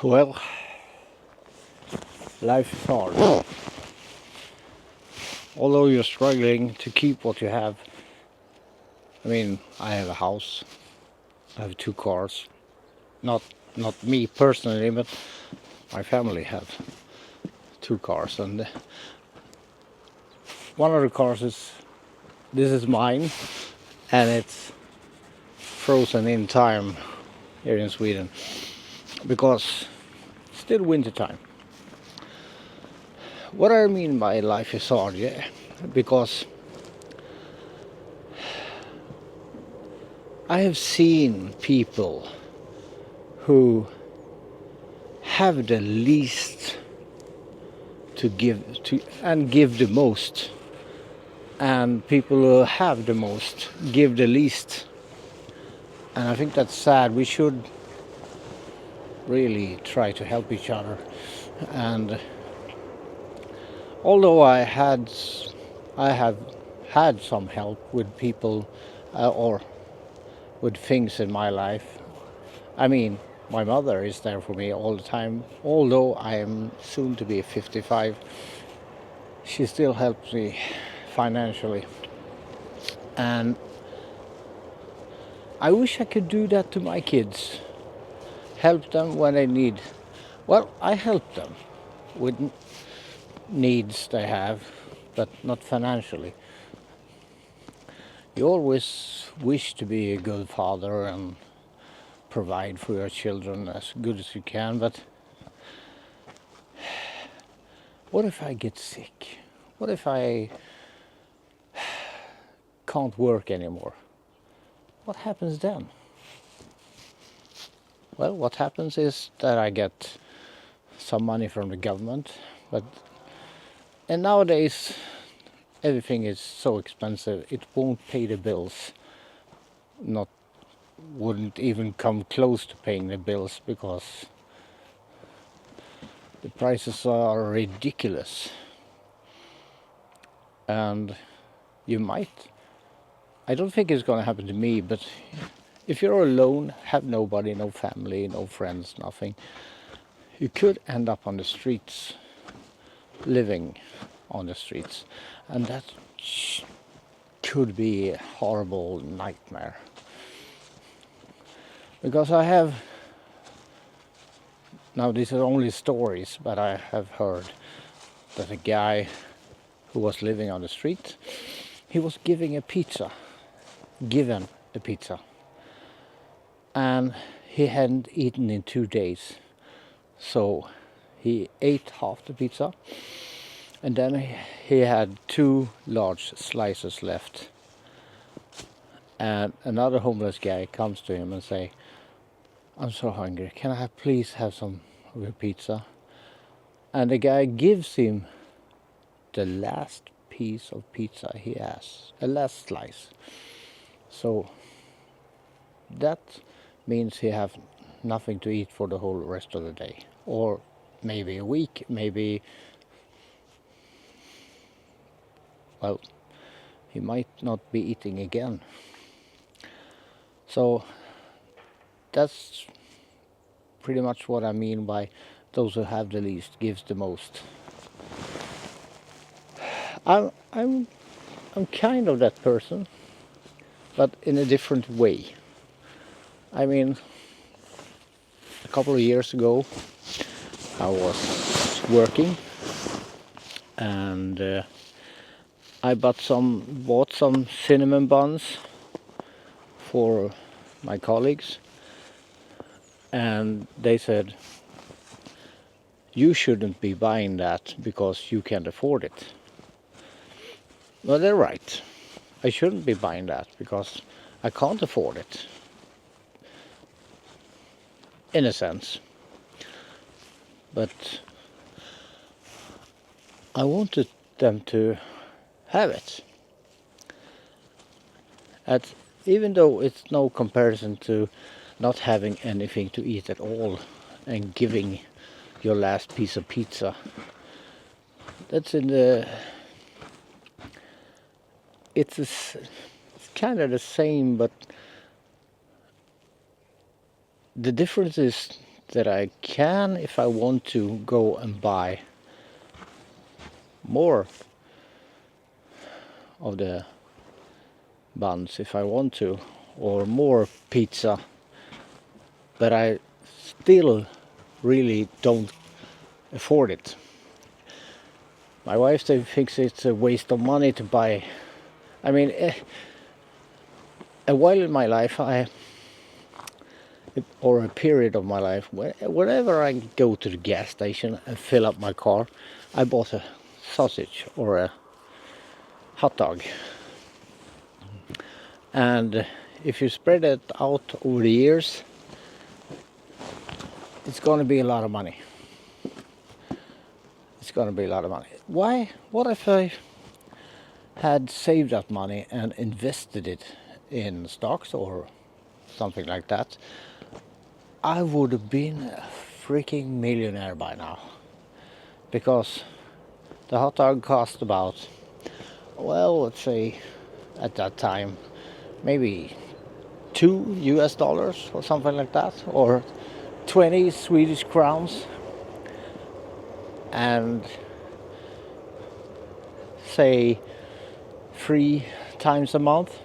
Well, life is hard. Although you're struggling to keep what you have. I mean, I have a house. I have 2 cars. Not not me personally, but my family have 2 cars, and one of the cars is this is mine, and it's frozen in time here in Sweden because it's still winter time. What I mean by life is hard, yeah, because I have seen people who have the least to give the most, and people who have the most give the least, and I think that's sad. We should really try to help each other. And although I have had some help with people or with things in my life. I mean, my mother is there for me all the time. Although I am soon to be 55, she still helps me financially. And I wish I could do that to my kids. Help them when they need. Well, I help them with needs they have, but not financially. You always wish to be a good father and provide for your children as good as you can, but what if I get sick? What if I can't work anymore? What happens then? Well, what happens is that I get some money from the government, and nowadays everything is so expensive, it won't pay the bills. Wouldn't even come close to paying the bills because the prices are ridiculous. And I don't think it's going to happen to me, but if you're alone, have nobody, no family, no friends, nothing, you could end up on the streets, living on the streets, and that could be a horrible nightmare. Because now these are only stories, but I have heard that a guy who was living on the street, he was given a pizza, and he hadn't eaten in 2 days. So he ate half the pizza, and then he had 2 large slices left. And another homeless guy comes to him and say, "I'm so hungry, can I please have some of your pizza?" And the guy gives him the last piece of pizza he has, the last slice. So that means he have nothing to eat for the whole rest of the day, or maybe a week, maybe, well, he might not be eating again. So that's pretty much what I mean by those who have the least gives the most. I'm kind of that person, but in a different way. I mean, a couple of years ago, I was working, and I bought some cinnamon buns for my colleagues, and they said, "You shouldn't be buying that because you can't afford it." Well, they're right. I shouldn't be buying that because I can't afford it, in a sense. But I wanted them to have it. Even though it's no comparison to not having anything to eat at all and giving your last piece of pizza. That's it's kind of the same, but the difference is that I can, if I want to, go and buy more of the buns if I want to, or more pizza, but I still really don't afford it. My wife thinks it's a waste of money to buy. I mean, a while in my life, or a period of my life, whenever I go to the gas station and fill up my car, I bought a sausage or a hot dog. And if you spread it out over the years, it's going to be a lot of money. It's going to be a lot of money. Why? What if I had saved that money and invested it in stocks or something like that? I would have been a freaking millionaire by now. Because the hot dog cost about, well, let's say at that time, maybe $2 or something like that, or 20 Swedish crowns, and say 3 times a month,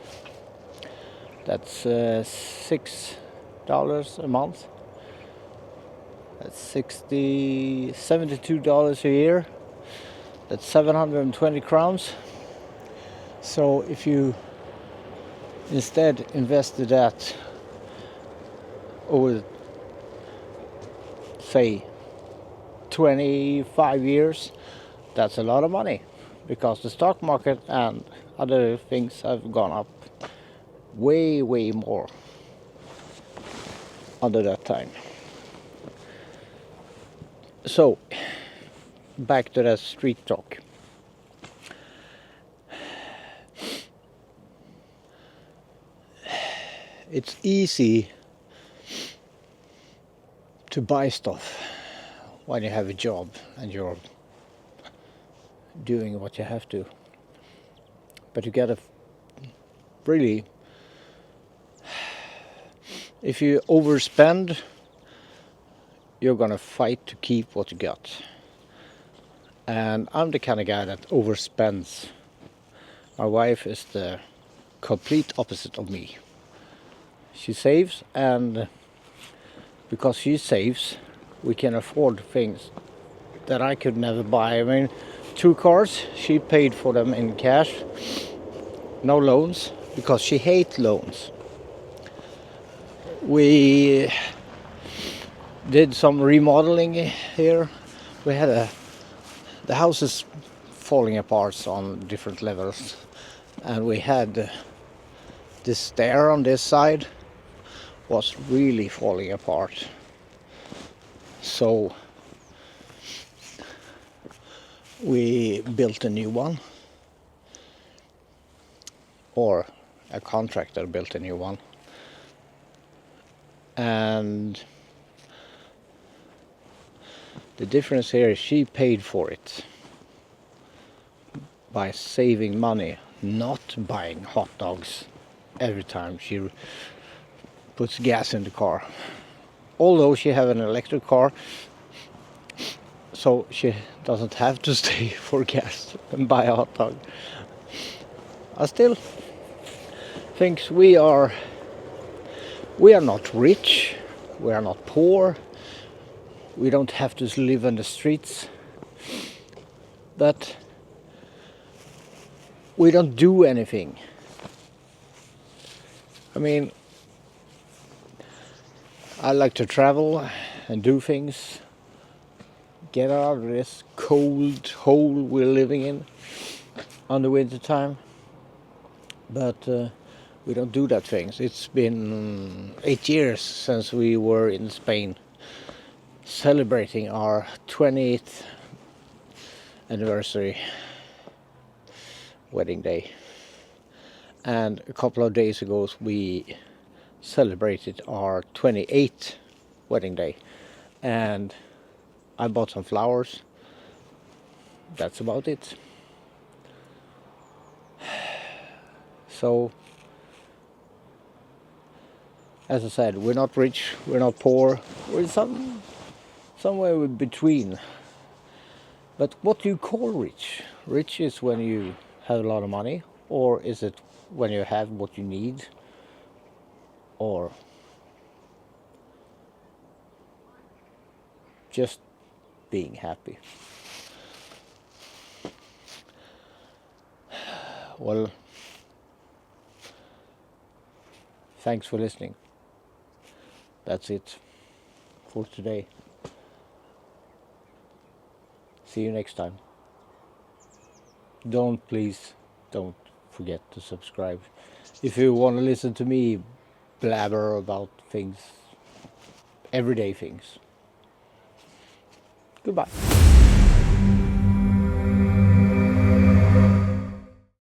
that's $6 a month, that's $72 a year, that's 720 crowns. So if you instead invested that over, say, 25 years, that's a lot of money, because the stock market and other things have gone up way more under that time. So back to that street talk. It's easy to buy stuff when you have a job and you're doing what you have to. But you gotta really, if you overspend, you're gonna fight to keep what you got. And I'm the kind of guy that overspends. My wife is the complete opposite of me. She saves, and because she saves, we can afford things that I could never buy. I mean, 2 cars, she paid for them in cash, no loans, because she hates loans. We did some remodeling here. We had the house is falling apart on different levels, and we had this stair on this side was really falling apart. So we built a new one, or a contractor built a new one, and the difference here is she paid for it by saving money, not buying hot dogs every time she puts gas in the car. Although she have an electric car, so she doesn't have to stay for gas and buy a hot dog. I still think we are not rich, we are not poor, we don't have to live on the streets, but we don't do anything. I mean, I like to travel and do things, get out of this cold hole we're living in on the winter time, but we don't do that things. It's been 8 years since we were in Spain celebrating our 20th anniversary wedding day, and a couple of days ago we celebrated our 28th wedding day, and I bought some flowers. That's about it. So, as I said, we're not rich, we're not poor, we're some somewhere in between. But what do you call rich? Rich is when you have a lot of money, or is it when you have what you need, or just being happy? Well, thanks for listening. That's it for today. See you next time. Please don't forget to subscribe. If you want to listen to me blabber about things, everyday things. Goodbye.